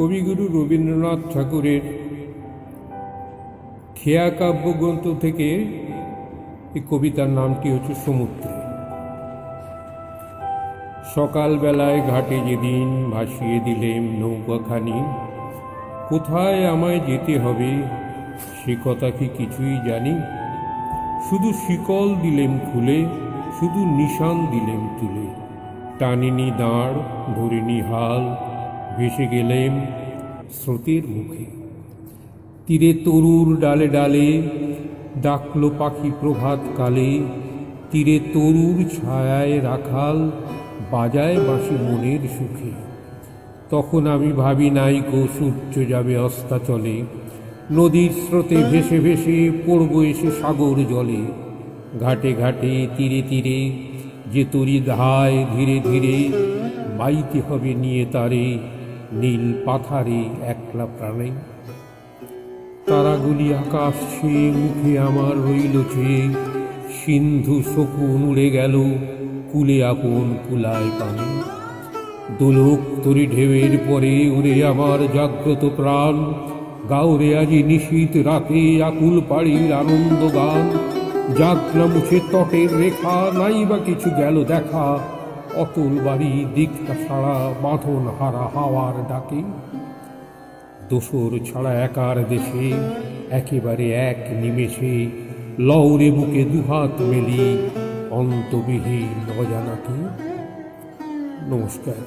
কবিগুরু রবীন্দ্রনাথ ঠাকুরের খেয়া কাব্যগ্রন্থ থেকে এই কবিতার নামটি হচ্ছে সমুদ্রে। সকালবেলায় ঘাটে যেদিন ভাসিয়ে দিলেম নৌকাখানি, কোথায় আমায় যেতে হবে সে কথা কি কিছুই জানি। শুধু শিকল দিলেম খুলে, শুধু নিশান দিলেম তুলে, টানিনি দাঁড় ধরিনি হাল, ভেসে গেলেম স্রোতের মুখে। তীরে তরুর ডালে ডালে ডাকলো পাখি প্রভাত কালে, তীরে তরুর ছায়ায় রাখাল বাজায় বাঁশি মনের সুখে। তখন আমি ভাবি নাই গো সূর্য যাবে অস্তাচলে, নদীর স্রোতে ভেসে ভেসে পড়ব এসে সাগর জলে। ঘাটে ঘাটে তীরে তীরে যে তরি ধায় ধীরে ধীরে, বাইতে হবে নিয়ে তারে নীল পাথারে একলা প্রাণে। তারাগুলি আকাশ ছুঁয়ে মুখে আমার রইল চেয়ে, সিন্ধু শকুন উড়ে গেল কুলে আপন কুলায় পানে। দোলক তরি ঢেউয়ের পরে উড়ে আমার জাগ্রত প্রাণ, গাওরে আজি নিশীত রাতে আকুল পাড়ির আনন্দ গান। যাত্রা মুছে তটের রেখা নাই বা কিছু গেল দেখা, অতল বাড়ি দিকটা ছাড়া বাঁধন হারা হাওয়ার ডাকে। দোসর ছাড়া একার দেশে একেবারে এক নিমেষে, লওরে বুকে দুহাত মেলি অন্তবিহীন অজানাকে। নমস্কার।